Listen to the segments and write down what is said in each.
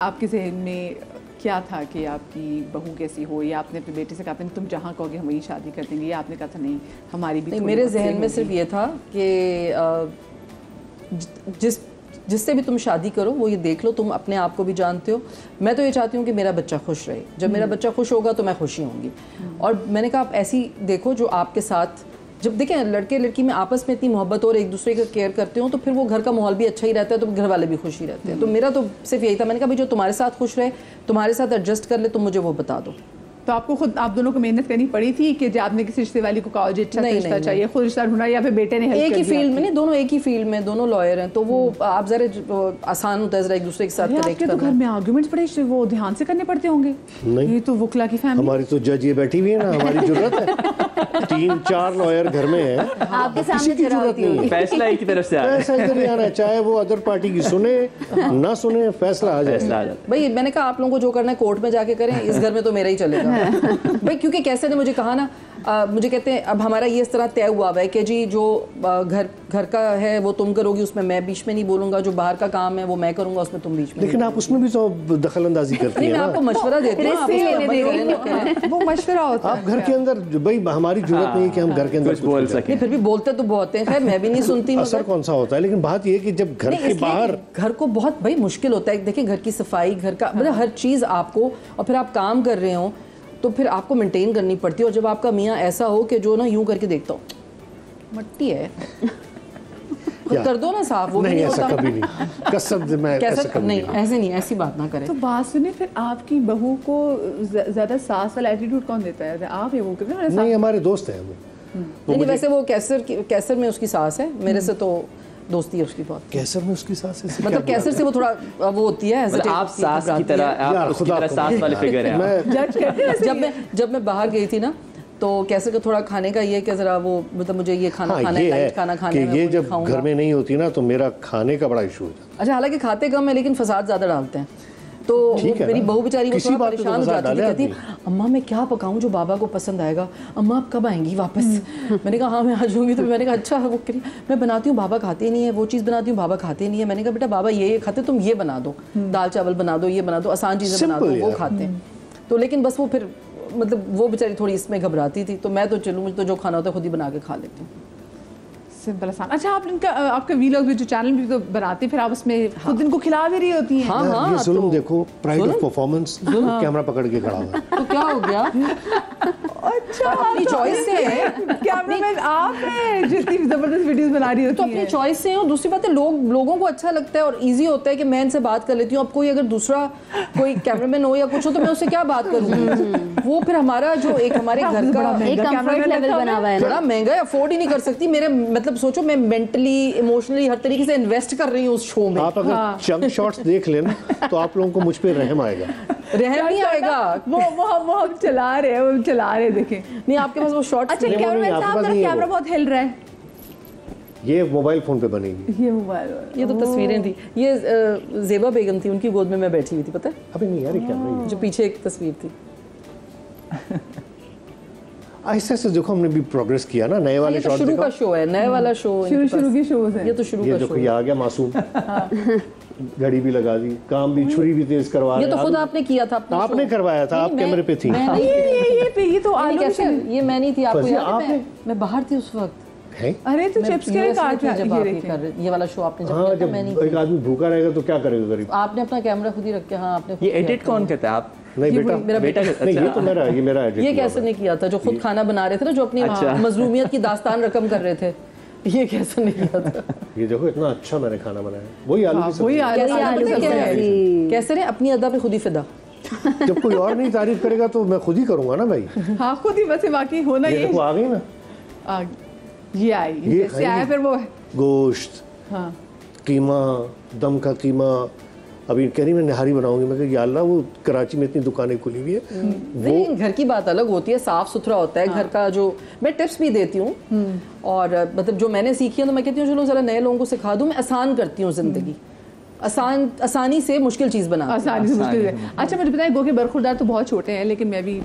آپ کے ذہن میں کیا تھا کہ آپ کی بہو کیسی ہو، یا آپ نے اپنے بیٹے سے کہا تھا تم جہاں کہو گے ہم وہی شادی کر دیں گے، یا آپ نے کہا تھا نہیں ہماری بھی؟ میرے ذہن میں صرف یہ تھا کہ جس سے بھی تم شادی کرو وہ یہ دیکھ لو تم اپنے آپ کو بھی جانتے ہو. میں تو یہ چاہتی ہوں کہ میرا بچہ خوش رہے. جب میرا بچہ خوش ہوگا تو میں خوشی ہوں گی. اور میں نے کہا آپ ایسی دیکھو جو آپ کے ساتھ، جب دیکھیں لڑکے لڑکی میں آپس میں اتنی محبت اور ایک دوسرے کا کیئر کرتے ہوں تو پھر وہ گھر کا ماحول بھی اچھا ہی رہتا ہے، تو گھر والے بھی خوش ہی رہتے ہیں. تو میرا تو صرف یہی تھا. میں نے کہا بھائی جو تمہارے ساتھ خوش رہے، تمہارے ساتھ ایڈجسٹ کر لے، تم مجھے وہ بتا دو. تو آپ کو خود آپ دونوں کو محنت کرنی پڑی تھی کہ جب آپ نے کسی رشتے والی کو کہا جی اچھا رشتہ چاہیے، خود رشتہ ڈھونڈا، یا پھر بیٹے نے ایک ہی فیلڈ میں؟ نہیں، دونوں ایک ہی فیلڈ میں، دونوں لائر ہیں، تو وہ آپ ذرا آسان ہوتا ہے ذرا ایک دوسرے کے ساتھ کنیکٹ کرنا. تو گھر میں آرگومنٹس بڑے وہ دھیان سے کرنے پڑتے ہوں گے. یہ تو وکلا کی فیملی. ہماری تو جج یہ بیٹھی ہوئی ہے نا، ہماری ضرورت ہے 3-4 لائر گھر میں ہیں، آپ کے سامنے ضرورت نہیں ہے. فیصلہ ایک کی طرف سے آنا ہے، چاہے وہ ادر پارٹی کی سنے نہ سنے، فیصلہ آ جائے. بھائی میں نے کہا آپ لوگوں کو جو کرنا ہے کورٹ میں جا کے کریں، اس گھر میں تو میرا ہی چلے گا. بھائی کیونکہ کیسے نے مجھے کہا نا، مجھے کہتے ہیں اب ہمارا یہ اس طرح طے ہوا ہے کہ جی جو گھر کا ہے وہ تم کرو گی، اس میں بیچ میں نہیں بولوں گا، جو باہر کا کام ہے وہ میں کروں گا، اس میں تم بیچ میں. لیکن آپ اس میں بھی تو دخل اندازی کرتی ہیں. میں آپ کو مشورہ دیتی ہوں، وہ مشورہ ہوتا ہے آپ گھر کے اندر. بھائی ہماری ضرورت نہیں ہے کہ ہم گھر کے اندر بول سکیں، پھر بھی بولتے تو بہت ہیں. خیر میں بھی نہیں سنتی. اثر کون سا ہوتا ہے؟ لیکن بات یہ کہ جب گھر کے باہر گھر کو بہت بھائی مشکل ہوتا ہے. دیکھیں گھر کی صفائی، گھر کا مطلب ہر چیز آپ کو، اور پھر آپ کام کر رہے ہوں تو پھر آپ کو مینٹین کرنی پڑتی ہے. اور جب آپ کا میاں ایسا ہو کہ جو نا یوں کر کے دیکھتا ہوں مٹی ہے کر دو نا صاف، وہ نہیں ایسا کبھی نہیں. قسم میں نہیں، ایسے نہیں، ایسی بات نہ کریں. تو بات سنیں، پھر آپ کی بہو کو زیادہ ساس والا ایٹیٹیوڈ کون دیتا ہے؟ آپ ہی وہ کہتے ہیں؟ نہیں، ہمارے دوست ہیں. نہیں ویسے وہ کیسر میں اس کی ساس ہے، میرے سے تو دوستی ہے اس کی بہت. کیسر میں اس کی ساس ہے؟ مطلب کیسر سے وہ تھوڑا وہ ہوتی ہے، آپ ساس کی طرح، آپ اس کی طرح ساس والے فگر ہیں. جب میں باہر گئی تھی نا تو کیسر کا تھوڑا کھانے کا یہ کہ ذرا وہ مطلب مجھے یہ کھانا کھانا ہے، لائٹ کھانا کھانا ہے. یہ جب گھر میں نہیں ہوتی نا تو میرا کھانے کا بڑا ایشو ہوتا ہے. اچھا حالانکہ کھاتے کم ہے لیکن فساد زیادہ ڈالتے ہیں. تو میری بہو بیچاری وہ تھوڑا پریشان ہو جاتی تھی، کہتی اماں میں کیا پکاؤں جو بابا کو پسند آئے گا، اماں آپ کب آئیں گی واپس؟ میں نے کہا ہاں میں آ جاؤں گی. تو میں نے کہا اچھا وہ میں بناتی ہوں بابا کھاتے نہیں ہے، وہ چیز بناتی ہوں بابا کھاتے نہیں ہے. میں نے کہا بیٹا بابا یہ کھاتے، تم یہ بنا دو، دال چاول بنا دو، یہ بنا دو، آسان چیزیں بنا دو، وہ کھاتے ہیں. تو لیکن بس وہ پھر مطلب وہ بیچاری تھوڑی اس میں گھبراتی تھی. تو میں تو چلوں، مجھے تو جو کھانا ہوتا ہے خود ہی بنا کے کھا لیتی ہوں. سمپل آسان. اچھا آپ کا ویلاگ بھی جو چینل بھی تو بناتی، پھر آپ اس میں خود ان کو کھلا بھی رہی ہوتی ہیں. ہاں یہ ظلم دیکھو، پرائڈ آف پرفارمنس، کیمرہ پکڑ کے کھڑا ہوا. تو کیا ہو گیا؟ اچھا اپنی چوائس سے ہے، کیمرہ مین آپ ہیں جو اتنی زبردست ویڈیوز بنا رہی ہوتی تو ہیں. اپنی چوائس سے. اور دوسری بات ہے لوگوں کو اچھا لگتا ہے اور ایزی ہوتا ہے کہ میں ان سے بات کر لیتی ہوں. اب کوئی اگر دوسرا کوئی کیمرہ مین ہو یا کچھ ہو تو میں اس سے کیا بات کروں گی؟ وہ پھر ہمارا جو ایک ہمارے گھر کا ایک کمفرٹ لیول بنا ہوا ہے، بڑا مہنگا ہے، افورڈ ہی نہیں کر سکتی. میرے مطلب سوچو میں مینٹلی ایموشنلی ہر طریقے سے انویسٹ کر رہی ہوں اس شو میں. آپ اگر چند شارٹس دیکھ لیں تو آپ لوگوں کو مجھ پہ رحم آئے گا. رحم نہیں آئے گا. وہ ہم چلا رہے ہیں دیکھیں. نہیں آپ کے پاس وہ شارٹس. اچھا کیمرہ مین صاحب میرا کیمرہ بہت ہل رہا ہے. یہ موبائل فون پہ بنے گی. یہ موبائل، یہ تو تصویریں تھیں. یہ زیبا بیگم تھی، ان کی گود میں میں بیٹھی ہوئی تھی، پتہ ہے؟ ابھی نہیں یار یہ کیمرہ جو پیچھے ایک تصویر تھی. ایسے ایسے دیکھو ہم نے بھی پروگریس کیا نا. نئے والے شارٹ شروع کا شو ہے، نئے والا شو شروع کی شوز ہیں. یہ تو شروع کا شو. یہ آ گیا معصوم، گھڑی بھی لگا دی، کام بھی، چھری بھی تیز کروا. یہ تو خود آپ نے کیا تھا، آپ نے کروایا تھا، آپ کیمرے پہ تھی. یہ تو یہ میں نہیں تھی. آپ کو یاد ہے میں باہر تھی اس وقت. ارے تو چپس کے کاٹ یہ والا شو آپ نے ہاں جب ایک آدمی بھوکا رہے گا تو کیا کرے گا غریب؟ آپ نے اپنا کیمرہ خود ہی رکھ کے. ہاں آپ نے. یہ ایڈٹ کون کہتا ہے؟ آپ؟ نہیں بیٹا، نہیں یہ تو میرا ایڈٹ. یہ کیسے نہیں کیا تھا جو خود کھانا بنا رہے تھے نا، جو اپنی مظلومیت کی داستان رقم کر رہے تھے. یہ کیسے نہیں کیا تھا؟ یہ دیکھو اتنا اچھا میں نے کھانا بنایا. وہی آلو کیسے نے اپنی ادا پہ خود ہی فدا. جب کوئی اور نہیں تعریف کرے گا تو میں خود ہی کروں گا نا بھائی. ہاں خود ہی. ویسے باقی ہونا یہ آ گئی نا، یہ آیا پھر وہ گوشت، قیمہ، دم کا قیمہ. ابھی کہہ رہی میں نہاری بناؤں گی. میں کہا یا اللہ وہ کراچی میں اتنی دکانیں کھلی ہوئی ہے. وہ گھر کی بات الگ ہوتی ہے، صاف ستھرا ہوتا ہے گھر کا. جو میں ٹپس بھی دیتی ہوں اور مطلب جو میں نے سیکھی ہے تو میں کہتی ہوں چلو ذرا نئے لوگوں کو سکھا دوں. میں آسان کرتی ہوں زندگی، آسانی سے مشکل چیز بنا. آسانی سے مشکل. اچھا مجھے بتائیں، گو کہ برخوردار تو بہت چھوٹے ہیں لیکن میں بھی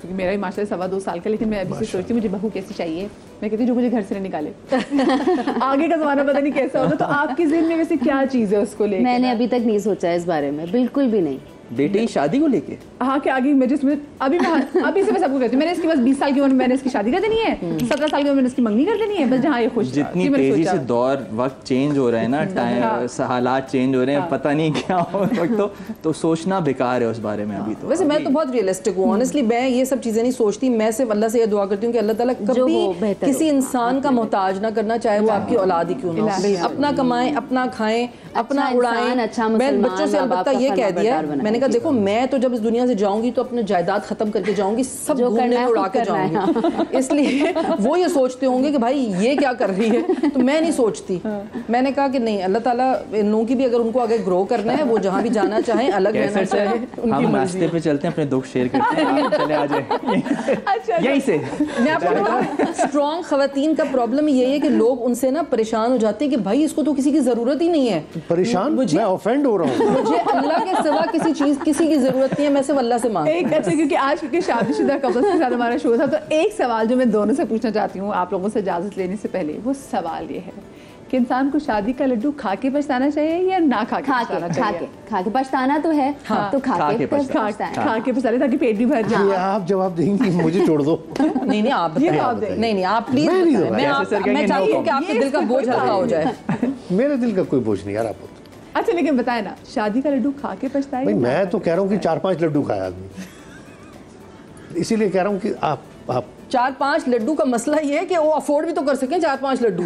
کیونکہ میرا بھی ماشاءاللہ 2.25 سال کا, لیکن میں ابھی سے سوچتی ہوں مجھے بہو کیسی چاہیے. میں کہتی ہوں جو مجھے گھر سے نہ نکالے. آگے کا زمانہ پتہ نہیں کیسا ہوگا. تو آپ کے ذہن میں ویسے کیا چیز ہے اس کو لے کے؟ میں نے ابھی تک نہیں سوچا اس بارے میں, بالکل بھی نہیں. بیٹے کی شادی کو لے کے ہاں کہ آگے میں ابھی سے میں سب کو کہتی ہوں, میں نے اس کی بس 20 سال کی عمر میں نے اس کی شادی کر دینی ہے, 17 سال کی عمر میں نے اس کی منگنی کر دینی ہے, بس جہاں یہ خوش. جتنی تیزی سے دور وقت چینج ہو رہا ہے نا, ٹائم حالات چینج ہو رہے ہیں, پتہ نہیں کیا ہو وقت, تو سوچنا بیکار ہے اس بارے میں ابھی. تو ویسے میں تو بہت ریئلسٹک ہوں آنیسٹلی, میں یہ سب چیزیں نہیں سوچتی. میں صرف اللہ سے یہ دعا کرتی ہوں کہ اللہ تعالیٰ کبھی کسی انسان کا محتاج نہ کرنا, چاہے وہ آپ کی اولاد ہی کیوں نہ ہو. اپنا کمائیں, اپنا کھائیں, اپنا اڑائیں. میں بچوں سے البتہ یہ کہہ دیا, میں نے کہا دیکھو میں تو جب اس دنیا سے جاؤں گی تو اپنے جائیداد ختم کر کے جاؤں گی, سب گھومنے اڑا کے جاؤں گی. اس لیے وہ یہ سوچتے ہوں گے کہ بھائی یہ کیا کر رہی ہے, تو میں نہیں سوچتی. میں نے کہا کہ نہیں, اللہ تعالیٰ ان لوگوں کی بھی اگر ان کو آگے گرو کرنا ہے, وہ جہاں بھی جانا چاہیں, الگ رہنا چاہیں, ہم راستے پہ چلتے ہیں, اپنے دکھ شیئر کرتے ہیں, چلے آ جائیں یہیں سے. میں آپ کو بتاؤں, اسٹرانگ خواتین کا پرابلم یہی ہے کہ لوگ ان سے نا پریشان ہو جاتے ہیں کہ بھائی اس کو تو کسی کی ضرورت ہی نہیں ہے. پریشان میں آفینڈ ہو رہا ہوں, مجھے اللہ کے سوا کسی چیز کسی کی ضرورت نہیں ہے, میں صرف اللہ سے مانگتی ہوں. ایک اچھا, کیونکہ آج کیونکہ شادی شدہ کپلس کے ساتھ ہمارا شو تھا, تو ایک سوال جو میں دونوں سے پوچھنا چاہتی ہوں آپ لوگوں سے اجازت لینے سے پہلے, وہ سوال یہ ہے کہ انسان کو شادی کا لڈو کھا کے پچھتانا چاہیے یا نہ کھا کے پچھتانا چاہیے؟ کھا کے پچھتانا تو ہے, تو کھا کے پچھتانا تاکہ پیٹ بھی بھر جائے. آپ جواب دیں گی, مجھے چھوڑ دو. نہیں آپ نہیں آپ پلیز, میں چاہتی ہوں کہ آپ کے دل کا بوجھ ہلکا ہو جائے. میرے دل کا کوئی بوجھ نہیں یار. آپ اچھا لیکن بتائیں نا, شادی کا لڈو کھا کے پچھتائے؟ میں تو کہہ رہا ہوں کہ 4-5 لڈو کھایا آدمی, اسی لیے کہہ رہا ہوں کہ آپ 4-5 لڈو کا مسئلہ یہ ہے کہ وہ افورڈ بھی تو کر سکیں 4-5 لڈو.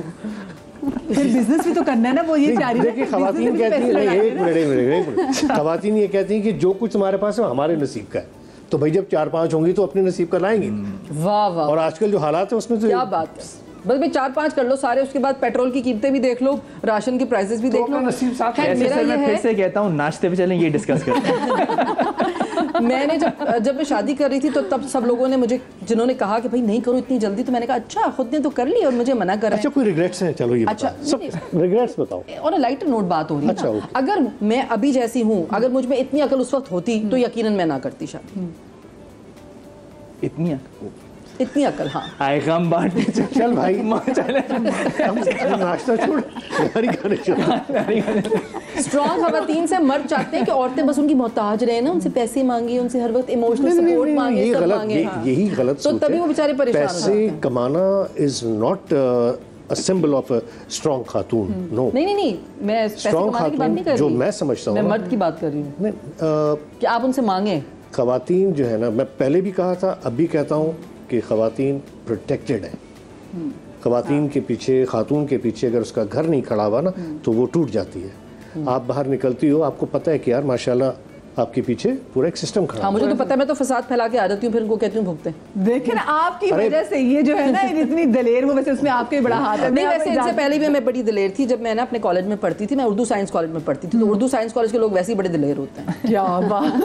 پھر بزنس بھی تو کرنا ہے نا, وہ یہ چاہ رہی ہے. دیکھیں خواتین کہتی ہیں, ایک منٹ, خواتین یہ کہتی ہیں کہ جو کچھ تمہارے پاس ہے ہمارے نصیب کا ہے, تو بھائی جب 4-5 ہوں گی تو اپنے نصیب کا لائیں گی. واہ واہ, اور آج کل جو حالات ہیں اس میں تو کیا بات ہے. بس بھائی 4-5 کر لو سارے, اس کے بعد پیٹرول کی قیمتیں بھی دیکھ لو, راشن کی پرائسز بھی دیکھ لو. میں پھر سے کہتا ہوں ناشتے پہ چلیں, یہ ڈسکس کرتے ہیں. میں نے جب میں شادی کر رہی تھی تو تب سب لوگوں نے مجھے, جنہوں نے کہا کہ بھائی نہیں کرو اتنی جلدی, تو میں نے کہا اچھا خود نے تو کر لی اور مجھے منع کر رہے ہیں. اچھا کوئی ریگریٹس ہیں؟ چلو یہ اچھا ریگریٹس بتاؤ. اور لائٹر نوٹ بات ہو رہی ہے, اگر میں ابھی جیسی ہوں, اگر مجھ میں اتنی عقل اس وقت ہوتی تو یقیناً میں نہ کرتی شادی. اتنی عقل, ہاں. آئے غم بانٹے, چل بھائی ناشتہ چھوڑ, ہماری کھانے چھوڑ. اسٹرانگ خواتین سے مرد چاہتے ہیں کہ عورتیں بس ان کی محتاج رہے نا, ان سے پیسے مانگیں, ان سے ہر وقت ایموشنل سپورٹ مانگیں, سب مانگیں. یہی غلط تو تبھی وہ بیچارے پریشان ہو جاتے ہیں. پیسے کمانا is not a symbol of a strong خاتون. no. نہیں, میں پیسے کمانے کی بات نہیں کر رہی, جو میں سمجھتا ہوں, میں مرد کی بات کر رہی ہوں کہ آپ ان سے مانگیں. خواتین جو ہے نا, میں پہلے بھی کہا تھا, اب بھی کہتا ہوں کہ خواتین پروٹیکٹڈ ہیں. خواتین کے پیچھے, خاتون کے پیچھے اگر اس کا گھر نہیں کھڑا ہوا نا تو وہ ٹوٹ جاتی ہے. آپ باہر نکلتی ہو, آپ کو پتہ ہے کہ یار ماشاءاللہ آپ کے پیچھے پورا ایک سسٹم کھڑا. ہاں مجھے تو پتہ ہے, میں تو فساد پھیلا کے آ جاتی ہوں, پھر ان کو کہتی ہوں بھگتے. دیکھیں نا آپ کی وجہ سے یہ جو ہے نا اتنی دلیر, وہ ویسے اس میں آپ کے بڑا ہاتھ ہے. نہیں ویسے ان سے پہلے بھی میں بڑی دلیر تھی. جب میں نا اپنے کالج میں پڑھتی تھی, میں اردو سائنس کالج میں پڑھتی تھی, تو اردو سائنس کالج کے لوگ ویسے ہی بڑے دلیر ہوتے ہیں. کیا بات,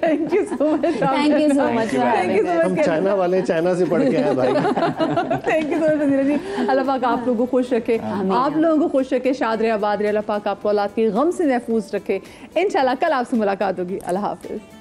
thank you so much. Thank you so much. ہم چائنا والے, چائنا سے پڑھ کے ہیں بھائی. تھینک یو سو مچ وزیرہ جی. اللہ پاک آپ لوگوں کو خوش رکھے, آپ لوگوں کو خوش رکھے, شاد رہے, آباد رہے. اللہ پاک آپ کو اولاد کے غم سے محفوظ رکھے. انشاءاللہ کل آپ سے ملاقات ہوگی. اللہ حافظ.